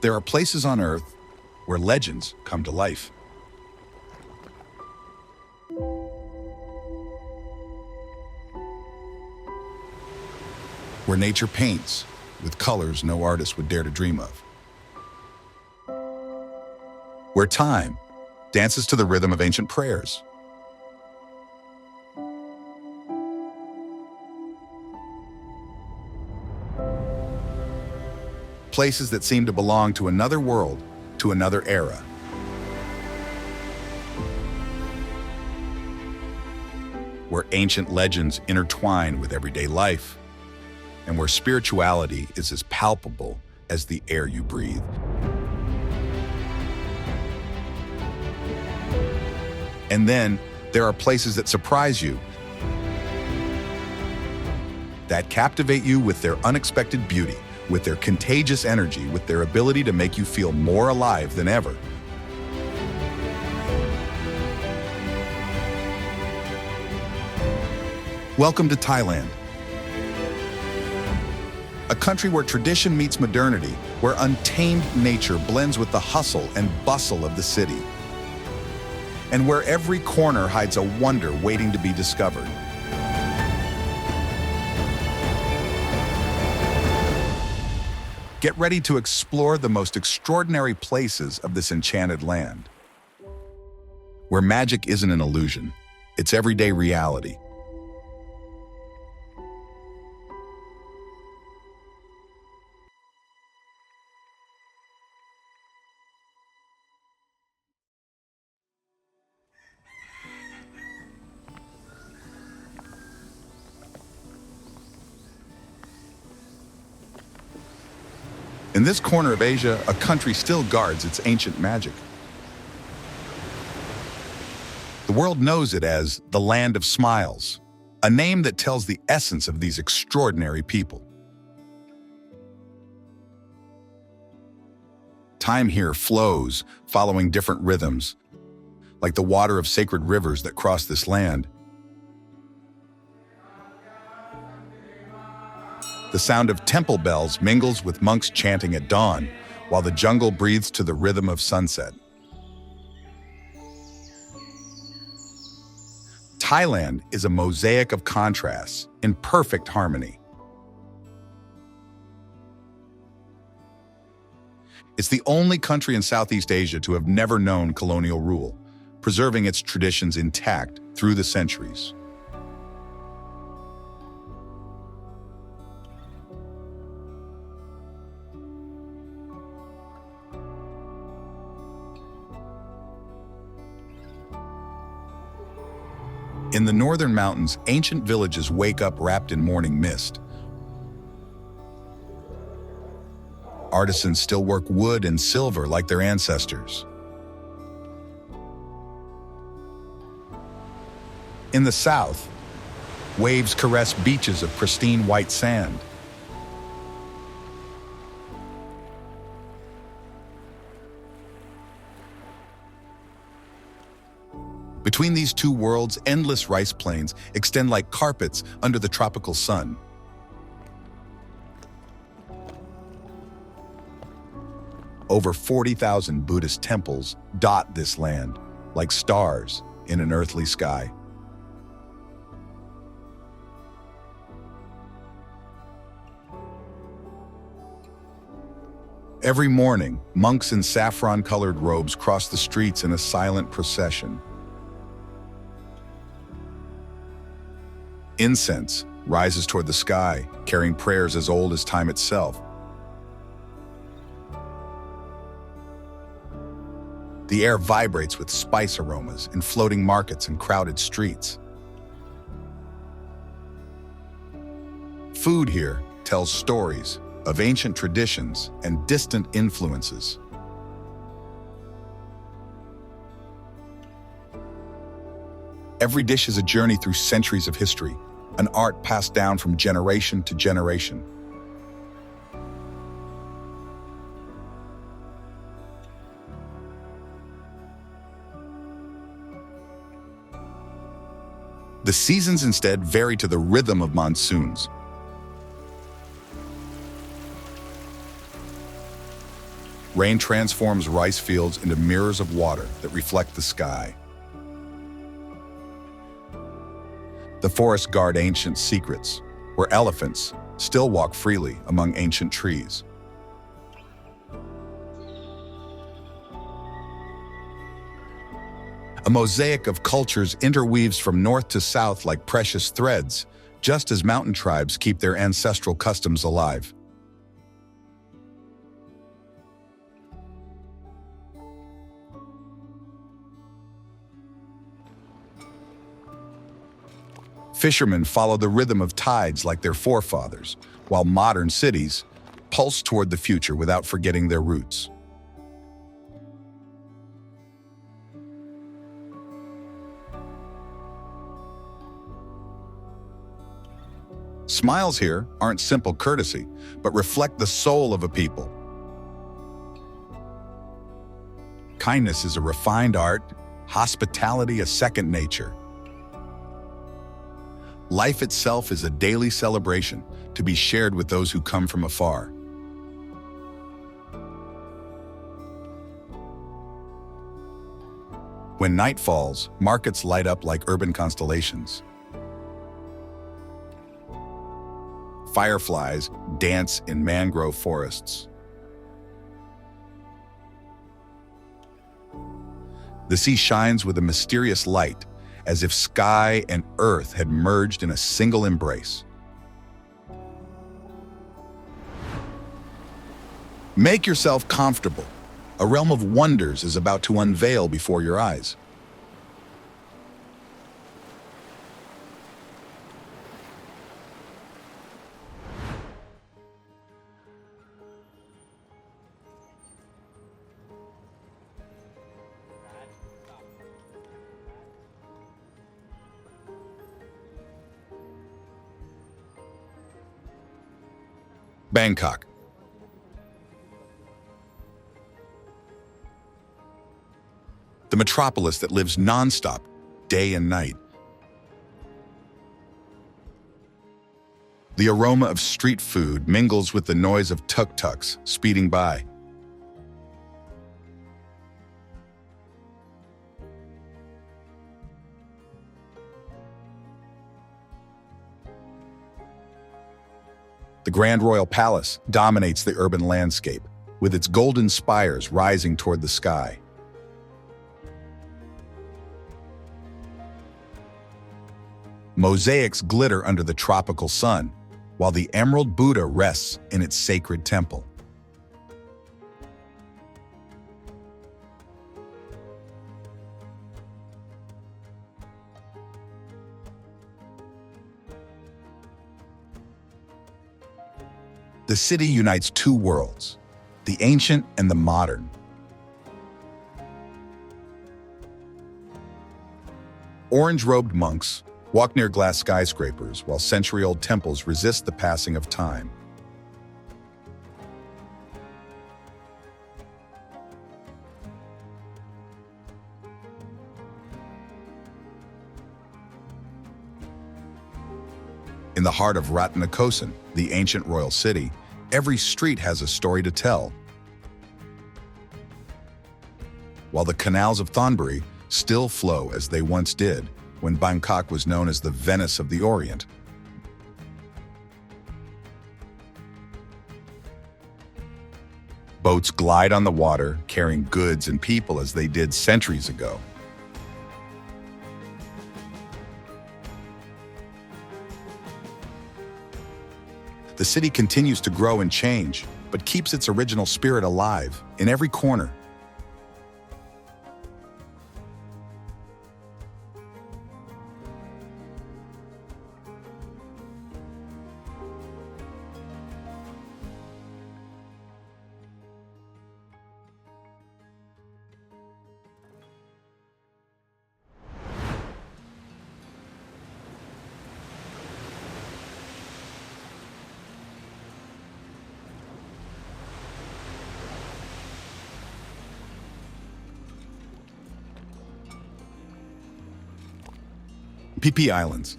There are places on Earth where legends come to life. Where nature paints with colors no artist would dare to dream of. Where time dances to the rhythm of ancient prayers. Places that seem to belong to another world, to another era. Where ancient legends intertwine with everyday life, and where spirituality is as palpable as the air you breathe. And then there are places that surprise you, that captivate you with their unexpected beauty, with their contagious energy, with their ability to make you feel more alive than ever. Welcome to Thailand, a country where tradition meets modernity, where untamed nature blends with the hustle and bustle of the city, and where every corner hides a wonder waiting to be discovered. Get ready to explore the most extraordinary places of this enchanted land, where magic isn't an illusion, it's everyday reality. In this corner of Asia, a country still guards its ancient magic. The world knows it as the Land of Smiles, a name that tells the essence of these extraordinary people. Time here flows, following different rhythms, like the water of sacred rivers that cross this land. The sound of temple bells mingles with monks chanting at dawn, while the jungle breathes to the rhythm of sunset. Thailand is a mosaic of contrasts in perfect harmony. It's the only country in Southeast Asia to have never known colonial rule, preserving its traditions intact through the centuries. In the northern mountains, ancient villages wake up wrapped in morning mist. Artisans still work wood and silver like their ancestors. In the south, waves caress beaches of pristine white sand. Between these two worlds, endless rice plains extend like carpets under the tropical sun. Over 40,000 Buddhist temples dot this land, like stars in an earthly sky. Every morning, monks in saffron-colored robes cross the streets in a silent procession. Incense rises toward the sky, carrying prayers as old as time itself. The air vibrates with spice aromas in floating markets and crowded streets. Food here tells stories of ancient traditions and distant influences. Every dish is a journey through centuries of history, an art passed down from generation to generation. The seasons instead vary to the rhythm of monsoons. Rain transforms rice fields into mirrors of water that reflect the sky. The forests guard ancient secrets, where elephants still walk freely among ancient trees. A mosaic of cultures interweaves from north to south like precious threads, just as mountain tribes keep their ancestral customs alive. Fishermen follow the rhythm of tides like their forefathers, while modern cities pulse toward the future without forgetting their roots. Smiles here aren't simple courtesy, but reflect the soul of a people. Kindness is a refined art, hospitality a second nature. Life itself is a daily celebration to be shared with those who come from afar. When night falls, markets light up like urban constellations. Fireflies dance in mangrove forests. The sea shines with a mysterious light, as if sky and earth had merged in a single embrace. Make yourself comfortable. A realm of wonders is about to unveil before your eyes. Bangkok. The metropolis that lives non-stop, day and night. The aroma of street food mingles with the noise of tuk-tuks speeding by. The Grand Royal Palace dominates the urban landscape, with its golden spires rising toward the sky. Mosaics glitter under the tropical sun, while the Emerald Buddha rests in its sacred temple. The city unites two worlds, the ancient and the modern. Orange-robed monks walk near glass skyscrapers while century-old temples resist the passing of time. In the heart of Ratanakosin, the ancient royal city, every street has a story to tell. While the canals of Thonburi still flow as they once did, when Bangkok was known as the Venice of the Orient. Boats glide on the water, carrying goods and people as they did centuries ago. The city continues to grow and change, but keeps its original spirit alive in every corner. Phi Phi Islands.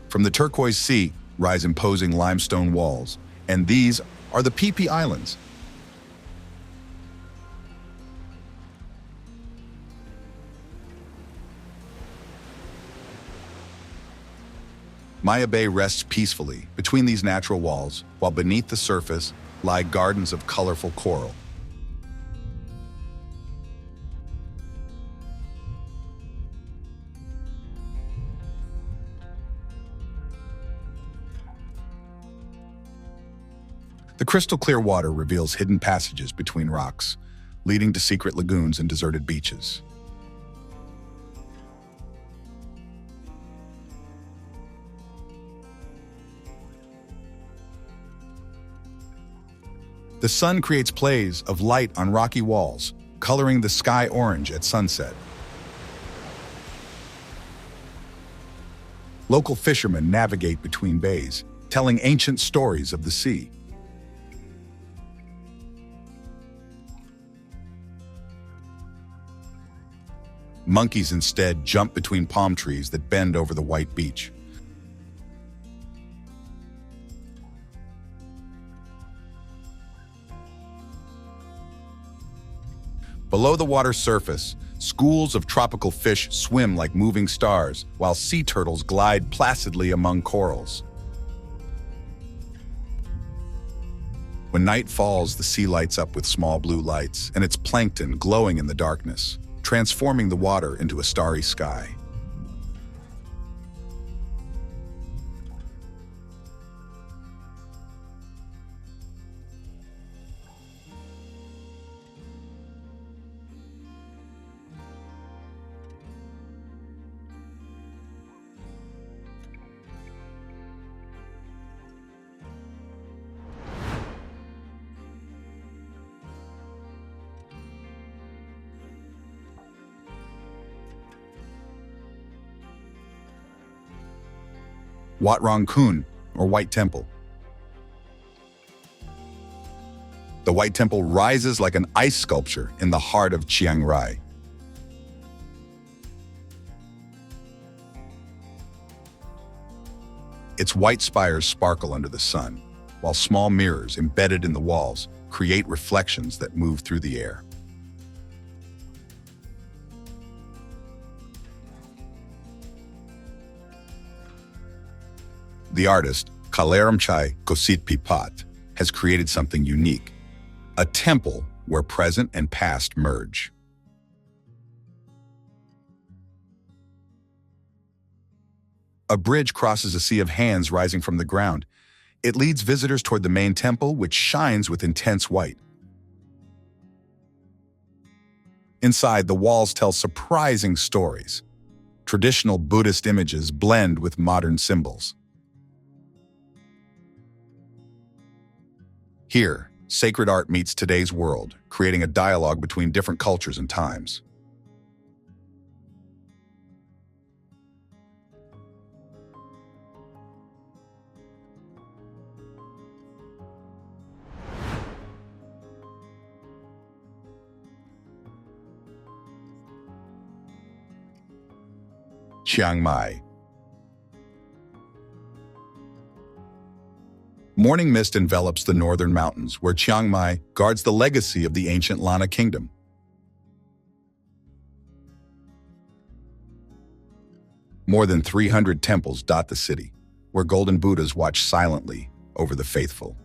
From the turquoise sea rise imposing limestone walls, and these are the Phi Phi Islands. Maya Bay rests peacefully between these natural walls, while beneath the surface lie gardens of colorful coral. The crystal clear water reveals hidden passages between rocks, leading to secret lagoons and deserted beaches. The sun creates plays of light on rocky walls, coloring the sky orange at sunset. Local fishermen navigate between bays, telling ancient stories of the sea. Monkeys instead jump between palm trees that bend over the white beach. Below the water's surface, schools of tropical fish swim like moving stars, while sea turtles glide placidly among corals. When night falls, the sea lights up with small blue lights, and its plankton glowing in the darkness, transforming the water into a starry sky. Wat Rong Khun, or White Temple. The White Temple rises like an ice sculpture in the heart of Chiang Mai. Its white spires sparkle under the sun, while small mirrors embedded in the walls create reflections that move through the air. The artist, Khaleramchai Kosit Pipat, has created something unique, a temple where present and past merge. A bridge crosses a sea of hands rising from the ground. It leads visitors toward the main temple, which shines with intense white. Inside, the walls tell surprising stories. Traditional Buddhist images blend with modern symbols. Here, sacred art meets today's world, creating a dialogue between different cultures and times. Chiang Mai. Morning mist envelops the northern mountains, where Chiang Mai guards the legacy of the ancient Lana kingdom. More than 300 temples dot the city, where golden Buddhas watch silently over the faithful.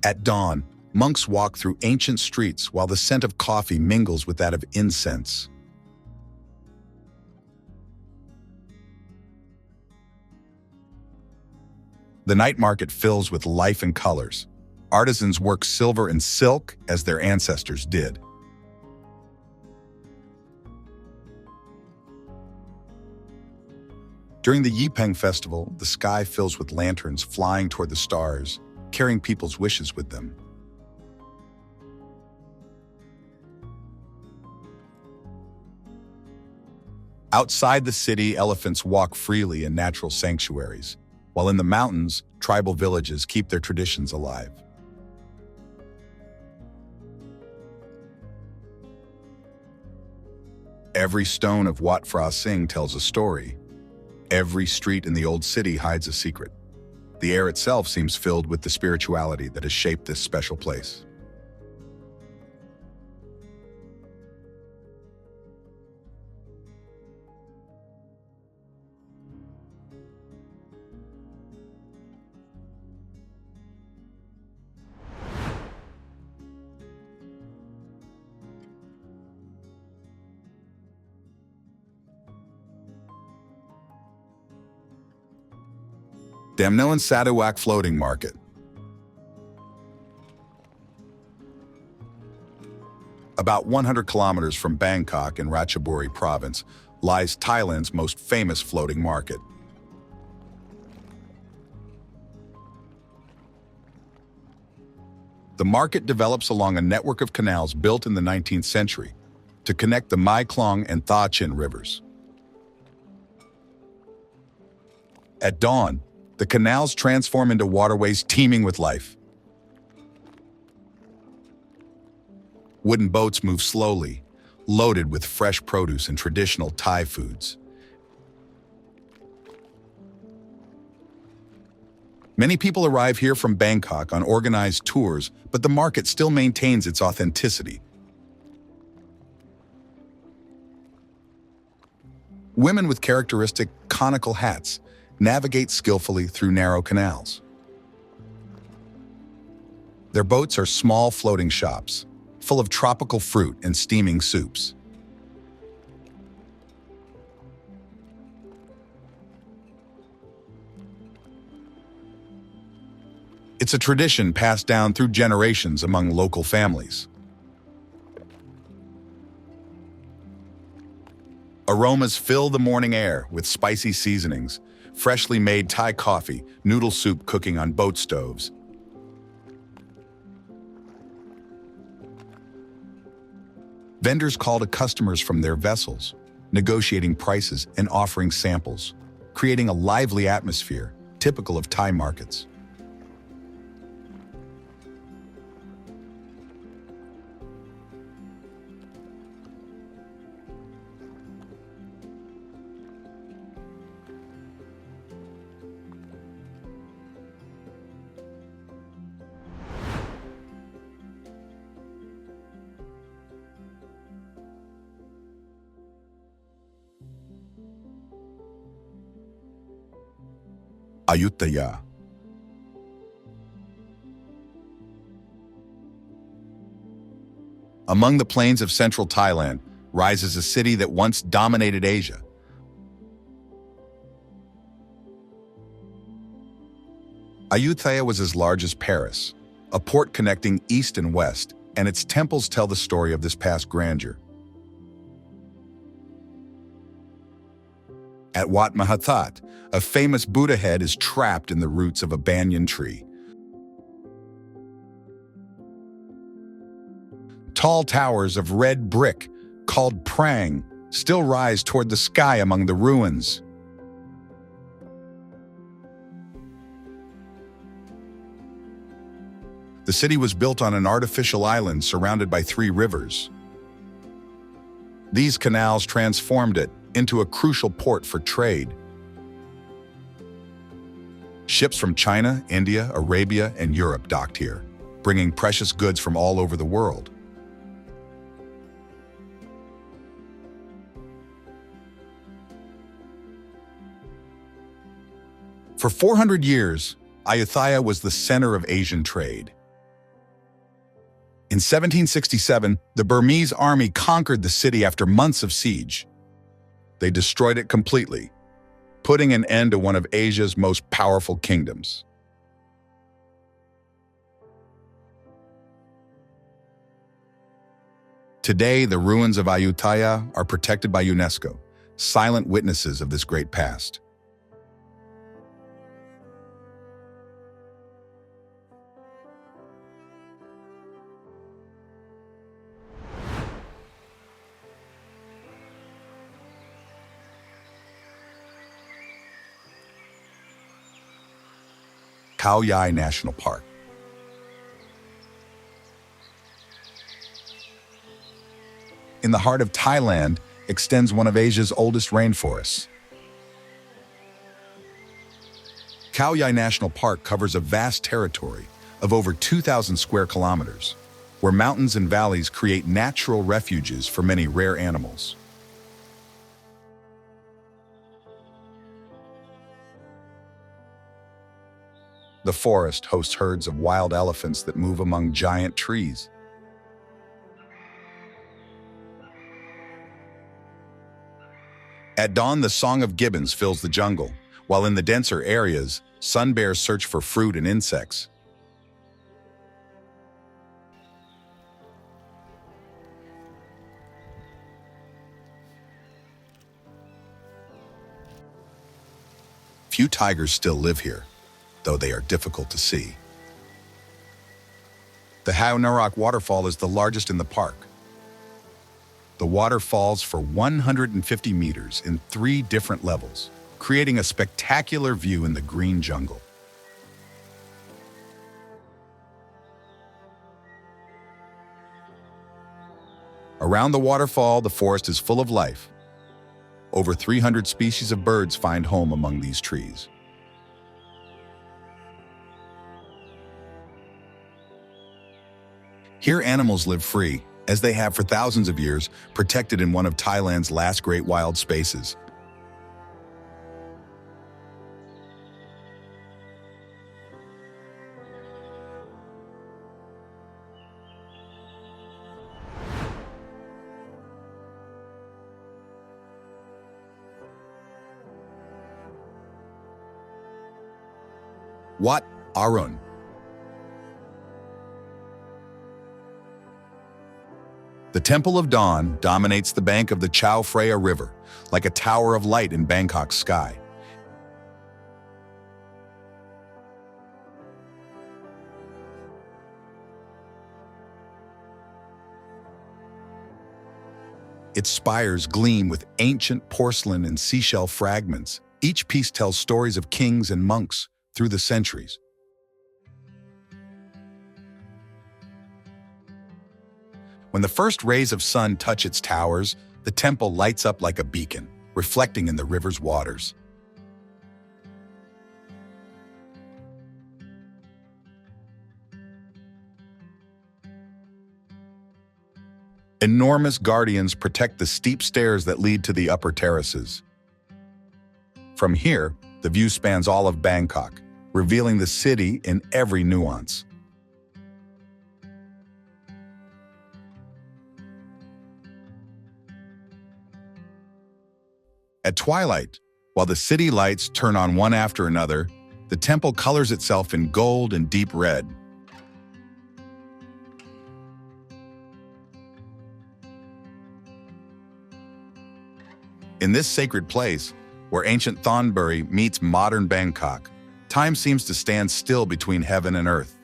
At dawn, monks walk through ancient streets while the scent of coffee mingles with that of incense. The night market fills with life and colors. Artisans work silver and silk as their ancestors did. During the Yipeng festival, the sky fills with lanterns flying toward the stars, carrying people's wishes with them. Outside the city, elephants walk freely in natural sanctuaries, while in the mountains, tribal villages keep their traditions alive. Every stone of Wat Rong tells a story. Every street in the old city hides a secret. The air itself seems filled with the spirituality that has shaped this special place. Damnoan Sarawak Floating Market. About 100 kilometers from Bangkok in Ratchaburi province lies Thailand's most famous floating market. The market develops along a network of canals built in the 19th century to connect the Mai Klong and Tha Chin rivers. At dawn, the canals transform into waterways teeming with life. Wooden boats move slowly, loaded with fresh produce and traditional Thai foods. Many people arrive here from Bangkok on organized tours, but the market still maintains its authenticity. Women with characteristic conical hats navigate skillfully through narrow canals. Their boats are small floating shops, full of tropical fruit and steaming soups. It's a tradition passed down through generations among local families. Aromas fill the morning air with spicy seasonings, freshly made Thai coffee, noodle soup cooking on boat stoves. Vendors call to customers from their vessels, negotiating prices and offering samples, creating a lively atmosphere typical of Thai markets. Ayutthaya. Among the plains of central Thailand rises a city that once dominated Asia. Ayutthaya was as large as Paris, a port connecting east and west, and its temples tell the story of this past grandeur. At Wat Mahathat, a famous Buddha head is trapped in the roots of a banyan tree. Tall towers of red brick, called prang, still rise toward the sky among the ruins. The city was built on an artificial island surrounded by 3 rivers. These canals transformed it into a crucial port for trade. Ships from China, India, Arabia, and Europe docked here, bringing precious goods from all over the world. For 400 years, Ayutthaya was the center of Asian trade. In 1767, the Burmese army conquered the city after months of siege. They destroyed it completely, putting an end to one of Asia's most powerful kingdoms. Today, the ruins of Ayutthaya are protected by UNESCO, silent witnesses of this great past. Khao Yai National Park. In the heart of Thailand extends one of Asia's oldest rainforests. Khao Yai National Park covers a vast territory of over 2,000 square kilometers, where mountains and valleys create natural refuges for many rare animals. The forest hosts herds of wild elephants that move among giant trees. At dawn, the song of gibbons fills the jungle, while in the denser areas, sun bears search for fruit and insects. Few tigers still live here, though they are difficult to see. The Hao Narak waterfall is the largest in the park. The water falls for 150 meters in 3 different levels, creating a spectacular view in the green jungle. Around the waterfall, the forest is full of life. Over 300 species of birds find home among these trees. Here, animals live free, as they have for thousands of years, protected in one of Thailand's last great wild spaces. Wat Arun. The Temple of Dawn dominates the bank of the Chao Phraya River, like a tower of light in Bangkok's sky. Its spires gleam with ancient porcelain and seashell fragments. Each piece tells stories of kings and monks through the centuries. When the first rays of sun touch its towers, the temple lights up like a beacon, reflecting in the river's waters. Enormous guardians protect the steep stairs that lead to the upper terraces. From here, the view spans all of Bangkok, revealing the city in every nuance. At twilight, while the city lights turn on one after another, the temple colors itself in gold and deep red. In this sacred place, where ancient Thonburi meets modern Bangkok, time seems to stand still between heaven and earth.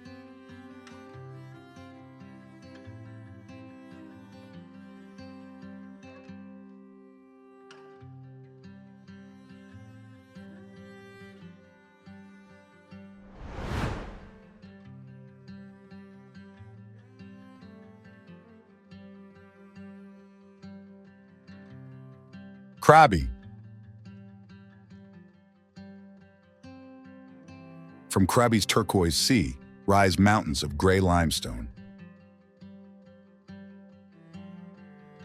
Krabi. From Krabi's turquoise sea rise mountains of gray limestone.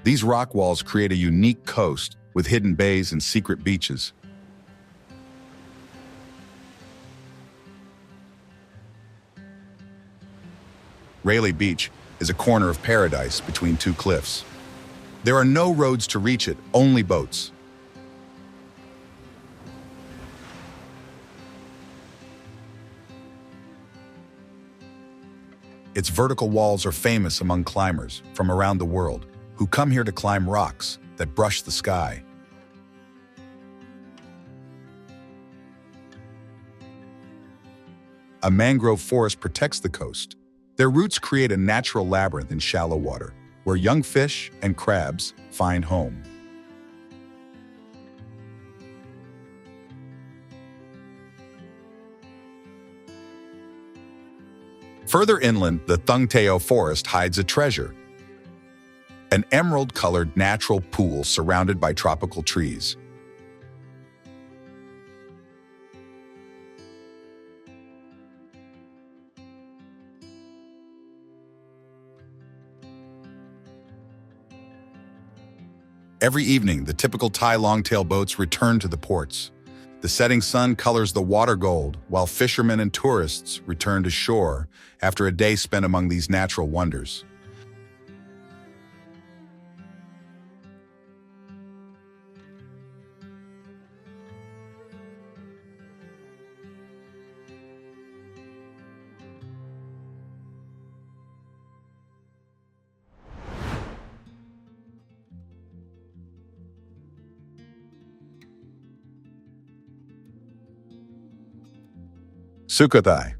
These rock walls create a unique coast with hidden bays and secret beaches. Rayleigh Beach is a corner of paradise between 2 cliffs. There are no roads to reach it, only boats. Its vertical walls are famous among climbers from around the world who come here to climb rocks that brush the sky. A mangrove forest protects the coast. Their roots create a natural labyrinth in shallow water, where young fish and crabs find home. Further inland, the Thung Tao forest hides a treasure, an emerald-colored natural pool surrounded by tropical trees. Every evening, the typical Thai longtail boats return to the ports. The setting sun colors the water gold, while fishermen and tourists return to shore after a day spent among these natural wonders. Sukhothai.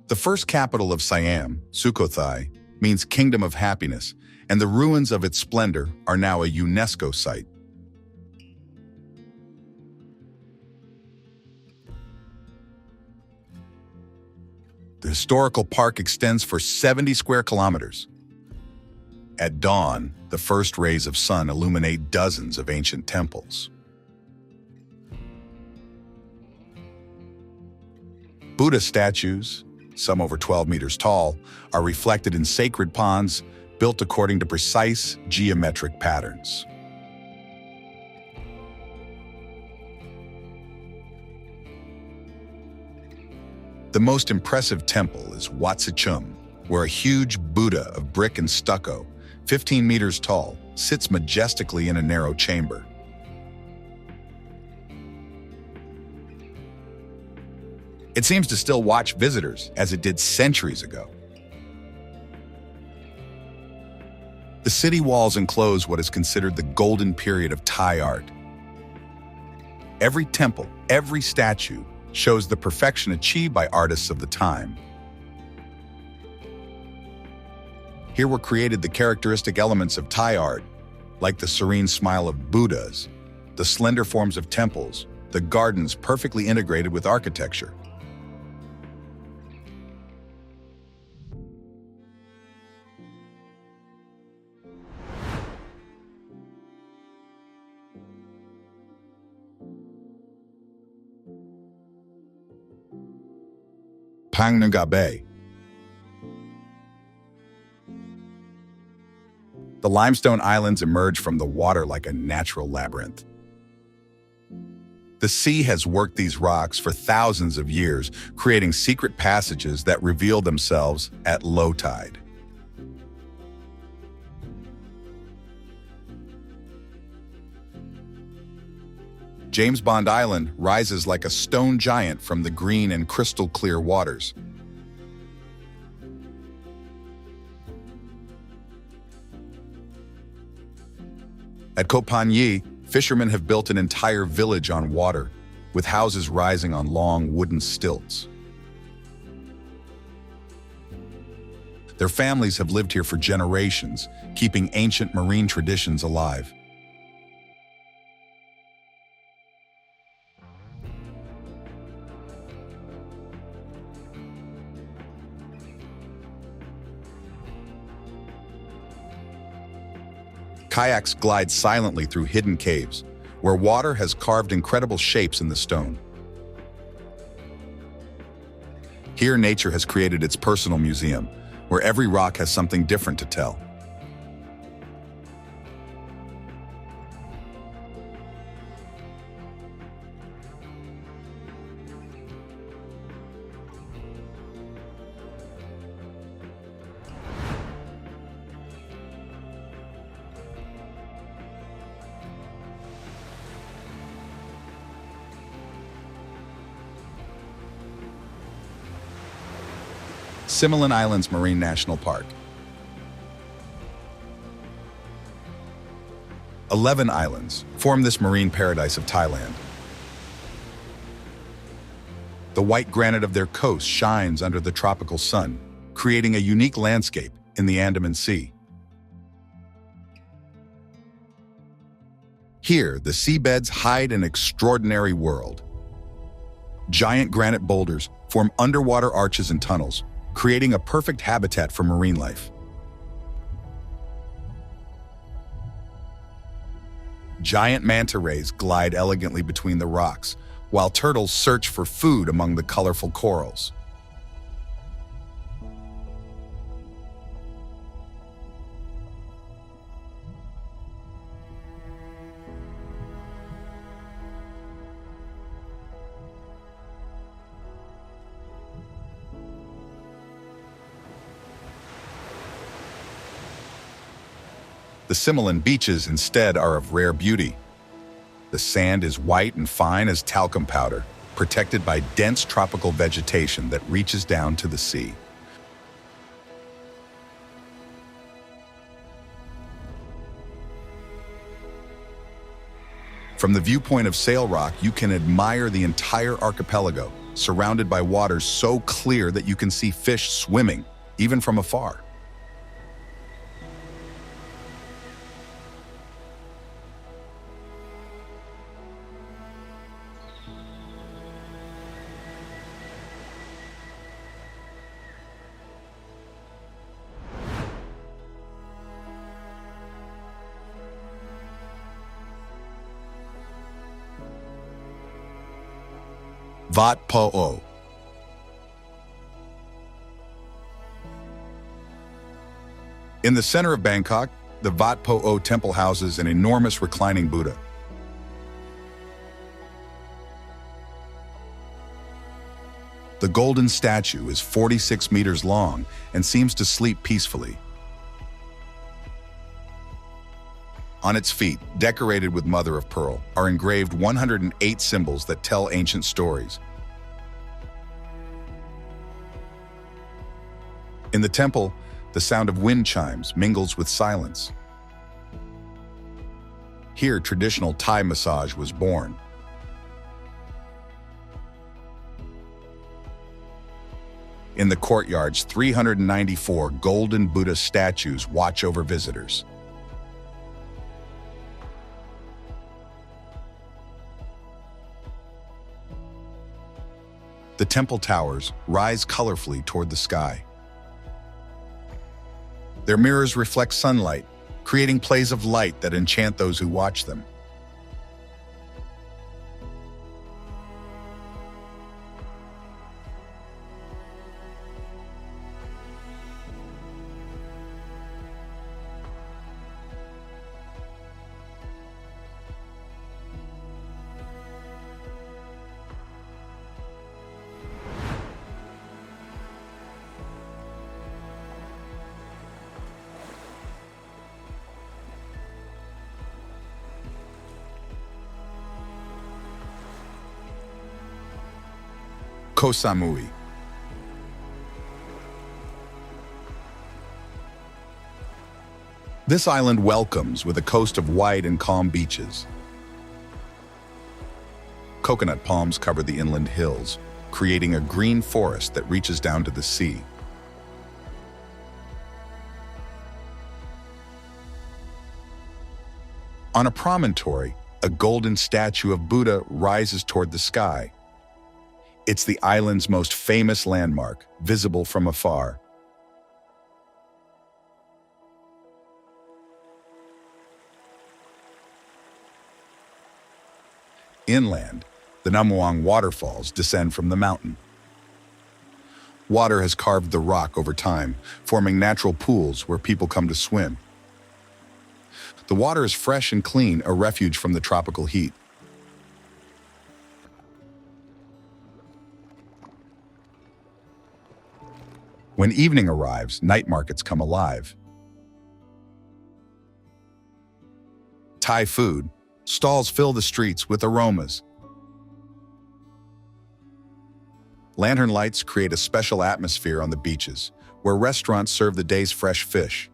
The first capital of Siam, Sukhothai, means Kingdom of Happiness, and the ruins of its splendor are now a UNESCO site. The historical park extends for 70 square kilometers. At dawn, the first rays of sun illuminate dozens of ancient temples. Buddha statues, some over 12 meters tall, are reflected in sacred ponds built according to precise geometric patterns. The most impressive temple is Wat Chum, where a huge Buddha of brick and stucco, 15 meters tall, sits majestically in a narrow chamber. It seems to still watch visitors as it did centuries ago. The city walls enclose what is considered the golden period of Thai art. Every temple, every statue, shows the perfection achieved by artists of the time. Here were created the characteristic elements of Thai art, like the serene smile of Buddhas, the slender forms of temples, the gardens perfectly integrated with architecture. Phang Nga Bay. The limestone islands emerge from the water like a natural labyrinth. The sea has worked these rocks for thousands of years, creating secret passages that reveal themselves at low tide. James Bond Island rises like a stone giant from the green and crystal clear waters. At Koh Samui, fishermen have built an entire village on water, with houses rising on long wooden stilts. Their families have lived here for generations, keeping ancient marine traditions alive. Kayaks glide silently through hidden caves, where water has carved incredible shapes in the stone. Here, nature has created its personal museum, where every rock has something different to tell. Similan Islands Marine National Park. 11 islands form this marine paradise of Thailand. The white granite of their coast shines under the tropical sun, creating a unique landscape in the Andaman Sea. Here, the seabeds hide an extraordinary world. Giant granite boulders form underwater arches and tunnels, creating a perfect habitat for marine life. Giant manta rays glide elegantly between the rocks, while turtles search for food among the colorful corals. The Similan beaches instead are of rare beauty. The sand is white and fine as talcum powder, protected by dense tropical vegetation that reaches down to the sea. From the viewpoint of Sail Rock, you can admire the entire archipelago, surrounded by waters so clear that you can see fish swimming, even from afar. Wat Pho. In the center of Bangkok, the Wat Pho temple houses an enormous reclining Buddha. The golden statue is 46 meters long and seems to sleep peacefully. On its feet, decorated with mother of pearl, are engraved 108 symbols that tell ancient stories. In the temple, the sound of wind chimes mingles with silence. Here, traditional Thai massage was born. In the courtyards, 394 golden Buddha statues watch over visitors. The temple towers rise colorfully toward the sky. Their mirrors reflect sunlight, creating plays of light that enchant those who watch them. Koh Samui. This island welcomes with a coast of wide and calm beaches. Coconut palms cover the inland hills, creating a green forest that reaches down to the sea. On a promontory, a golden statue of Buddha rises toward the sky. It's the island's most famous landmark, visible from afar. Inland, the Namuang waterfalls descend from the mountain. Water has carved the rock over time, forming natural pools where people come to swim. The water is fresh and clean, a refuge from the tropical heat. When evening arrives, night markets come alive. Thai food, stalls fill the streets with aromas. Lantern lights create a special atmosphere on the beaches, where restaurants serve the day's fresh fish.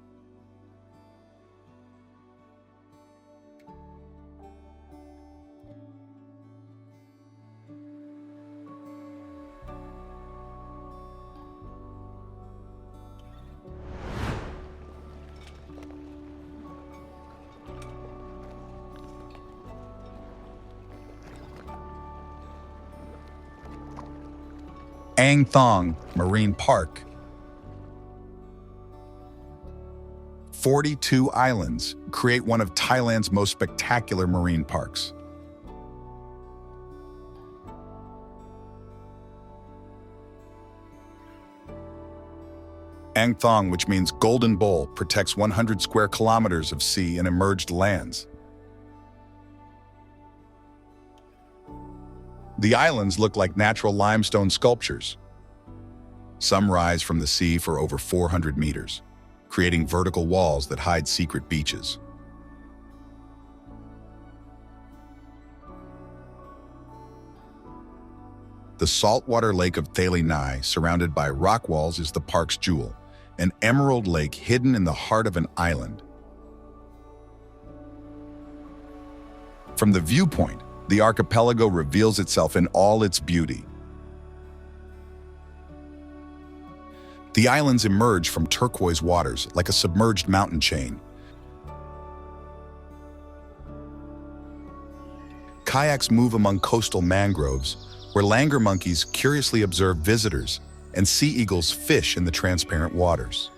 Ang Thong Marine Park. 42 islands create one of Thailand's most spectacular marine parks. Ang Thong, which means Golden Bowl, protects 100 square kilometers of sea and emerged lands. The islands look like natural limestone sculptures. Some rise from the sea for over 400 meters, creating vertical walls that hide secret beaches. The saltwater lake of Thailand, surrounded by rock walls, is the park's jewel, an emerald lake hidden in the heart of an island. From the viewpoint, the archipelago reveals itself in all its beauty. The islands emerge from turquoise waters like a submerged mountain chain. Kayaks move among coastal mangroves, where langur monkeys curiously observe visitors and sea eagles fish in the transparent waters.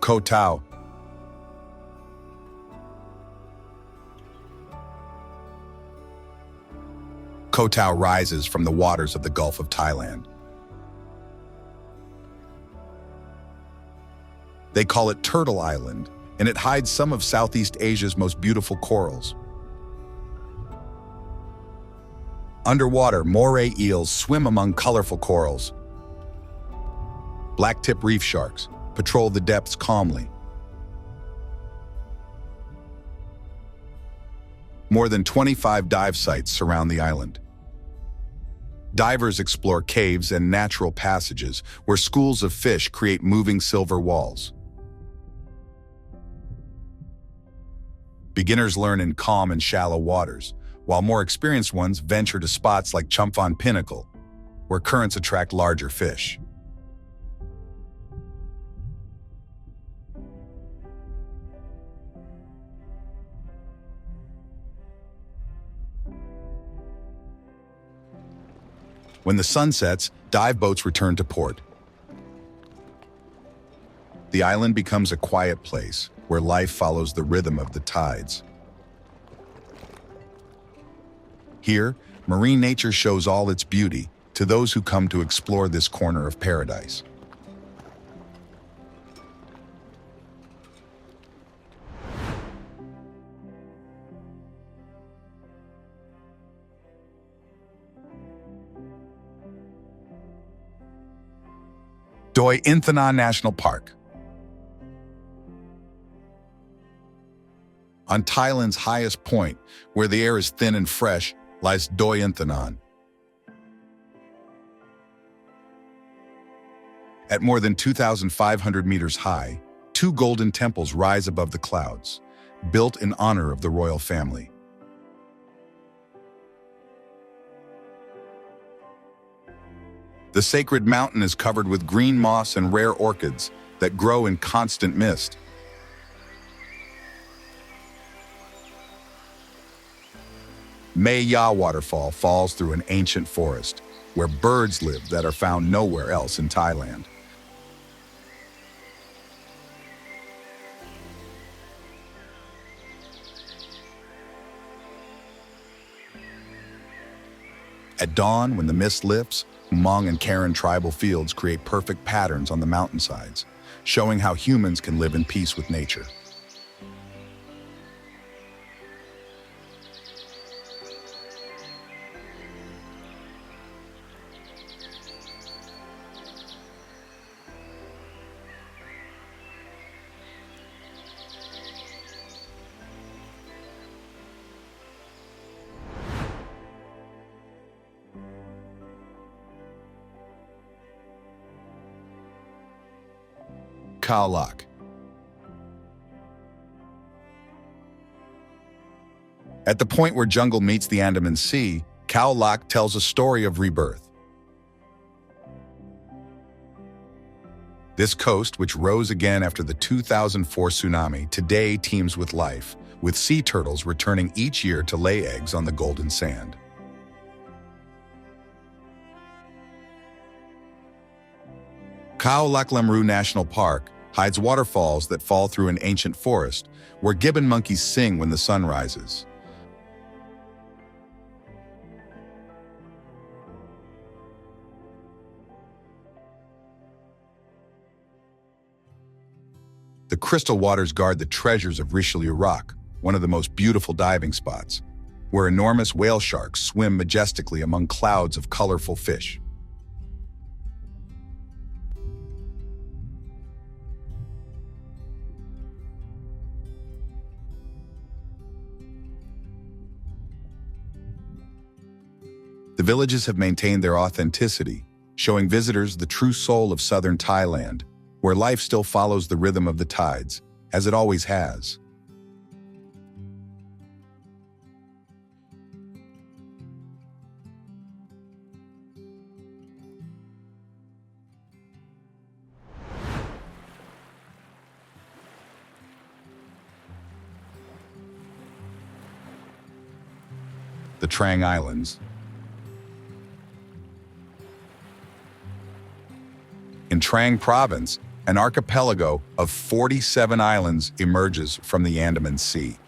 Koh Tao. Koh Tao rises from the waters of the Gulf of Thailand. They call it Turtle Island, and it hides some of Southeast Asia's most beautiful corals. Underwater, moray eels swim among colorful corals. Blacktip reef sharks patrol the depths calmly. More than 25 dive sites surround the island. Divers explore caves and natural passages where schools of fish create moving silver walls. Beginners learn in calm and shallow waters, while more experienced ones venture to spots like Chumphan Pinnacle, where currents attract larger fish. When the sun sets, dive boats return to port. The island becomes a quiet place where life follows the rhythm of the tides. Here, marine nature shows all its beauty to those who come to explore this corner of paradise. Doi Inthanon National Park. On Thailand's highest point, where the air is thin and fresh, lies Doi Inthanon. At more than 2,500 meters high, two golden temples rise above the clouds, built in honor of the royal family. The sacred mountain is covered with green moss and rare orchids that grow in constant mist. Mae Ya waterfall falls through an ancient forest, where birds live that are found nowhere else in Thailand. At dawn, when the mist lifts, Hmong and Karen tribal fields create perfect patterns on the mountainsides, showing how humans can live in peace with nature. Khao Lak. At the point where jungle meets the Andaman Sea, Khao Lak tells a story of rebirth. This coast, which rose again after the 2004 tsunami, today teems with life, with sea turtles returning each year to lay eggs on the golden sand. Khao Lak National Park hides waterfalls that fall through an ancient forest, where gibbon monkeys sing when the sun rises. The crystal waters guard the treasures of Richelieu Rock, one of the most beautiful diving spots, where enormous whale sharks swim majestically among clouds of colorful fish. The villages have maintained their authenticity, showing visitors the true soul of southern Thailand, where life still follows the rhythm of the tides, as it always has. The Trang Islands. In Trang Province, an archipelago of 47 islands emerges from the Andaman Sea.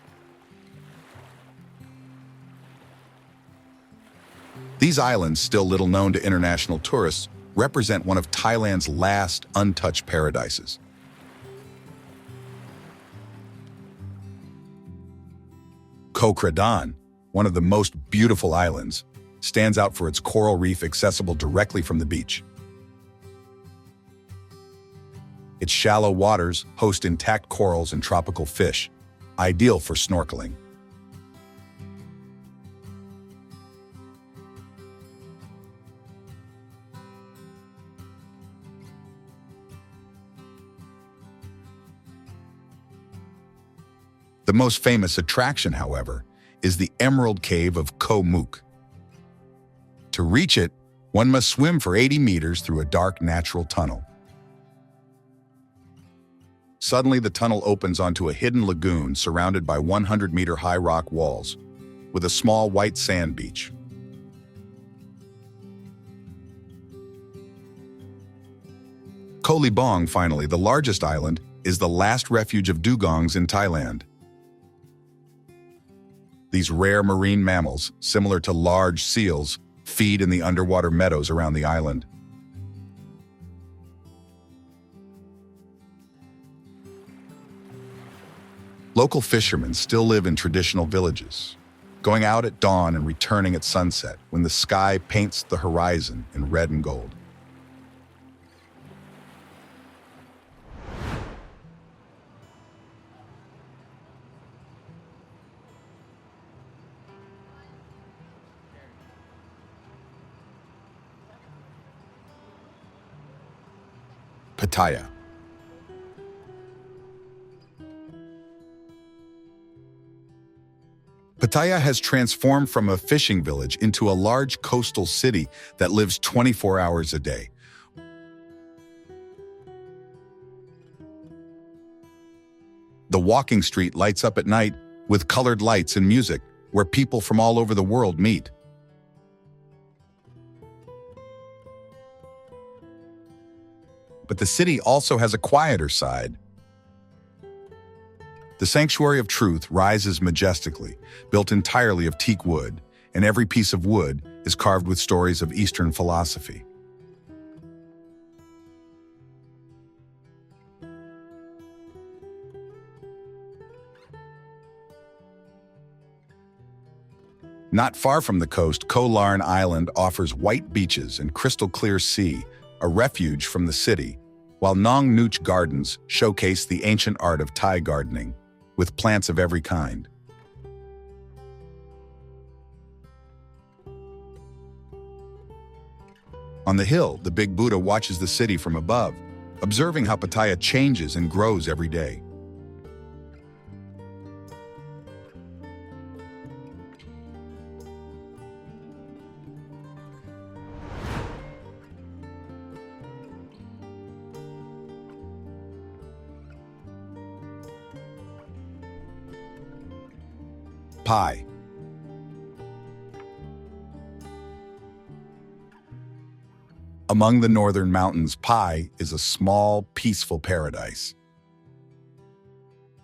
These islands, still little known to international tourists, represent one of Thailand's last untouched paradises. Koh Krabi, one of the most beautiful islands, stands out for its coral reef accessible directly from the beach. Its shallow waters host intact corals and tropical fish, ideal for snorkeling. The most famous attraction, however, is the Emerald Cave of Koh Mook. To reach it, one must swim for 80 meters through a dark natural tunnel. Suddenly, the tunnel opens onto a hidden lagoon surrounded by 100-meter-high rock walls, with a small white sand beach. Koh Libong, finally, the largest island, is the last refuge of dugongs in Thailand. These rare marine mammals, similar to large seals, feed in the underwater meadows around the island. Local fishermen still live in traditional villages, going out at dawn and returning at sunset when the sky paints the horizon in red and gold. Pattaya. Pattaya has transformed from a fishing village into a large coastal city that lives 24 hours a day. The walking street lights up at night with colored lights and music, where people from all over the world meet. But the city also has a quieter side. The Sanctuary of Truth rises majestically, built entirely of teak wood, and every piece of wood is carved with stories of Eastern philosophy. Not far from the coast, Koh Larn Island offers white beaches and crystal-clear sea, a refuge from the city, while Nong Nooch Gardens showcase the ancient art of Thai gardening, with plants of every kind. On the hill, the Big Buddha watches the city from above, observing how Pattaya changes and grows every day. Phi. Among the northern mountains, Phi is a small, peaceful paradise.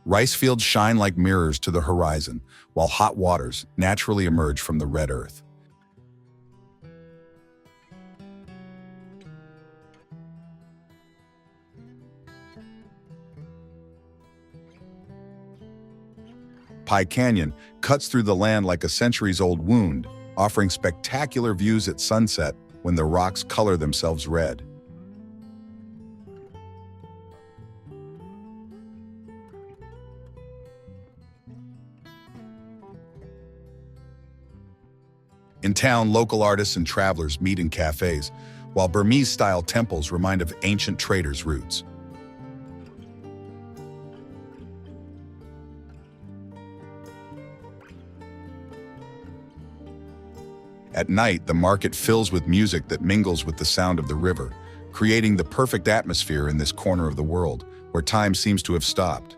Rice fields shine like mirrors to the horizon, while hot waters naturally emerge from the red earth. Phi Canyon cuts through the land like a centuries-old wound, offering spectacular views at sunset when the rocks color themselves red. In town, local artists and travelers meet in cafes, while Burmese-style temples remind of ancient traders' roots. At night, the market fills with music that mingles with the sound of the river, creating the perfect atmosphere in this corner of the world, where time seems to have stopped.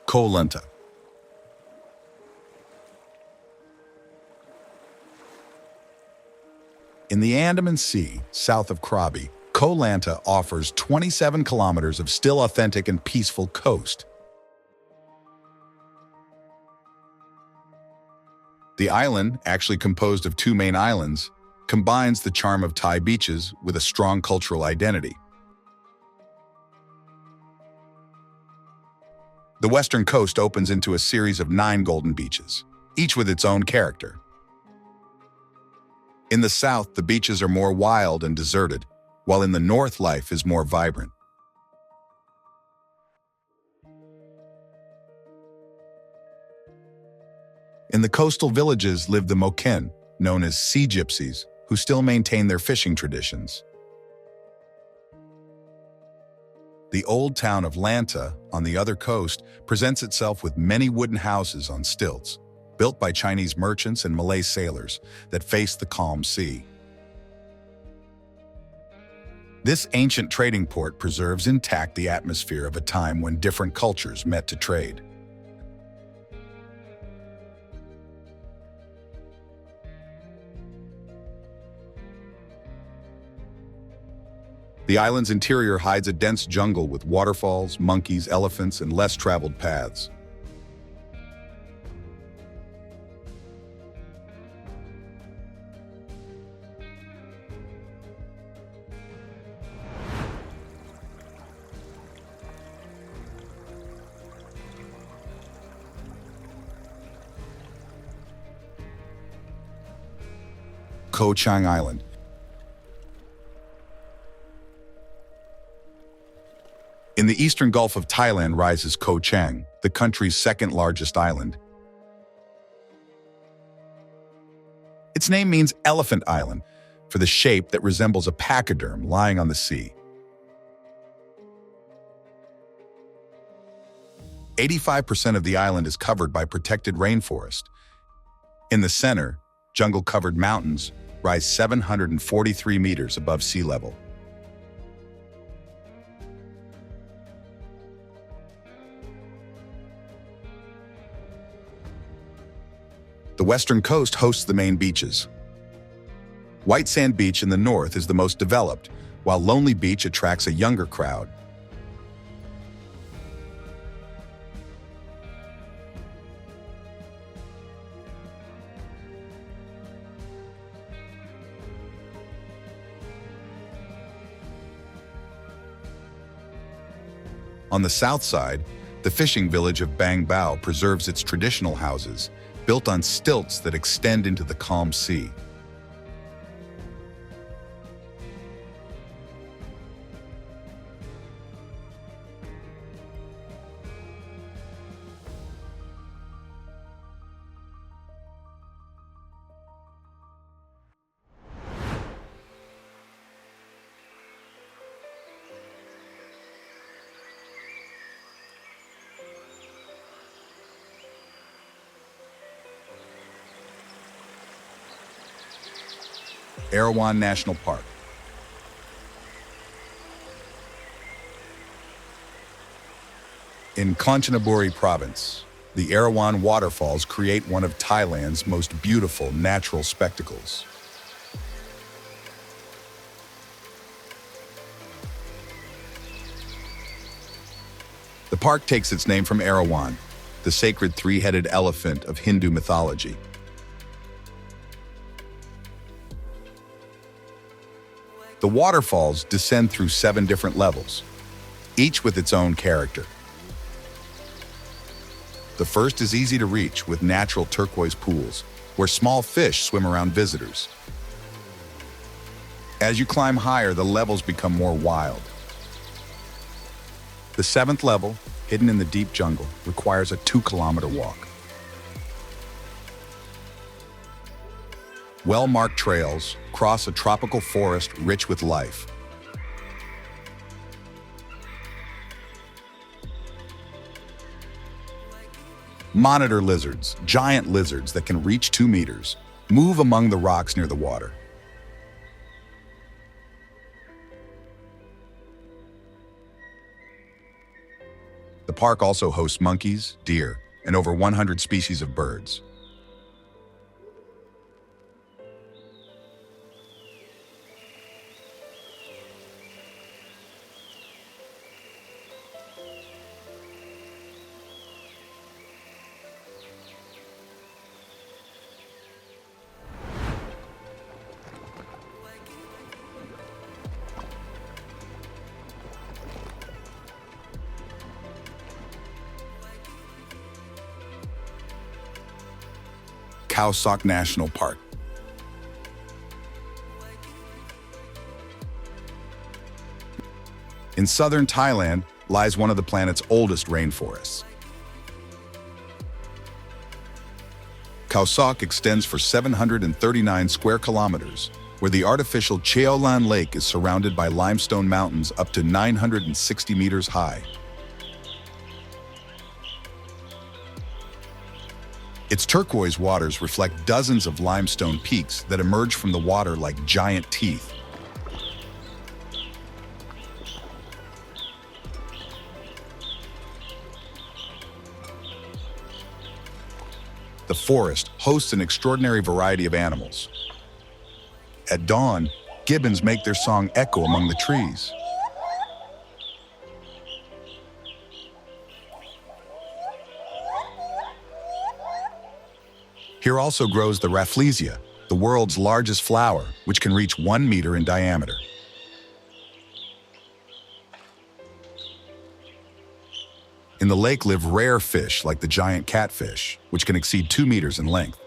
Koh Lanta. In the Andaman Sea, south of Krabi, Koh Lanta offers 27 kilometers of still authentic and peaceful coast. The island, actually composed of two main islands, combines the charm of Thai beaches with a strong cultural identity. The western coast opens into a series of 9 golden beaches, each with its own character. In the south, the beaches are more wild and deserted, while in the north, life is more vibrant. In the coastal villages live the Moken, known as sea gypsies, who still maintain their fishing traditions. The old town of Lanta, on the other coast, presents itself with many wooden houses on stilts, built by Chinese merchants and Malay sailors that face the calm sea. This ancient trading port preserves intact the atmosphere of a time when different cultures met to trade. The island's interior hides a dense jungle with waterfalls, monkeys, elephants, and less traveled paths. Koh Chang Island. In the eastern Gulf of Thailand rises Koh Chang, the country's second largest island. Its name means Elephant Island, for the shape that resembles a pachyderm lying on the sea. 85% of the island is covered by protected rainforest. In the center, jungle-covered mountains rise 743 meters above sea level. The western coast hosts the main beaches. White Sand Beach in the north is the most developed, while Lonely Beach attracts a younger crowd. On the south side, the fishing village of Bang Bao preserves its traditional houses, built on stilts that extend into the calm sea. Erawan National Park. In Kanchanaburi Province, the Erawan waterfalls create one of Thailand's most beautiful natural spectacles. The park takes its name from Erawan, the sacred three-headed elephant of Hindu mythology. The waterfalls descend through 7 different levels, each with its own character. The first is easy to reach with natural turquoise pools, where small fish swim around visitors. As you climb higher, the levels become more wild. The 7th level, hidden in the deep jungle, requires a 2-kilometer walk. Well-marked trails cross a tropical forest rich with life. Monitor lizards, giant lizards that can reach 2 meters, move among the rocks near the water. The park also hosts monkeys, deer, and over 100 species of birds. Khao Lak National Park. In southern Thailand lies one of the planet's oldest rainforests. Khao Lak extends for 739 square kilometers, where the artificial Chao Lan Lake is surrounded by limestone mountains up to 960 meters high. Its turquoise waters reflect dozens of limestone peaks that emerge from the water like giant teeth. The forest hosts an extraordinary variety of animals. At dawn, gibbons make their song echo among the trees. Here also grows the rafflesia, the world's largest flower, which can reach 1 meter in diameter. In the lake live rare fish like the giant catfish, which can exceed 2 meters in length.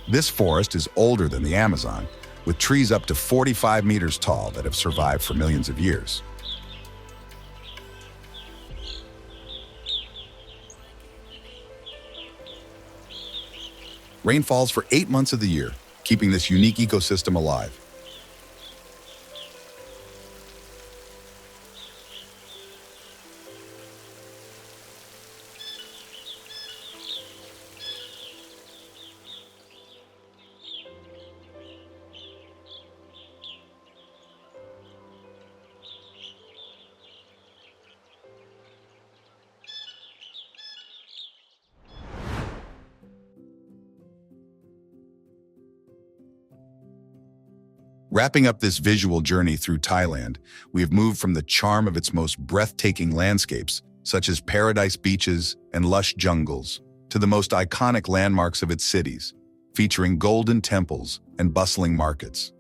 This forest is older than the Amazon, with trees up to 45 meters tall that have survived for millions of years. Rain falls for 8 months of the year, keeping this unique ecosystem alive. Wrapping up this visual journey through Thailand, we have moved from the charm of its most breathtaking landscapes, such as paradise beaches and lush jungles, to the most iconic landmarks of its cities, featuring golden temples and bustling markets.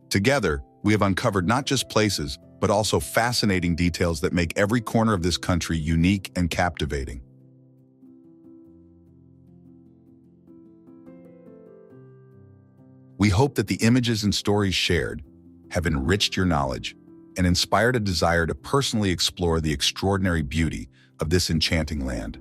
Together, we have uncovered not just places, but also fascinating details that make every corner of this country unique and captivating. We hope that the images and stories shared have enriched your knowledge and inspired a desire to personally explore the extraordinary beauty of this enchanting land.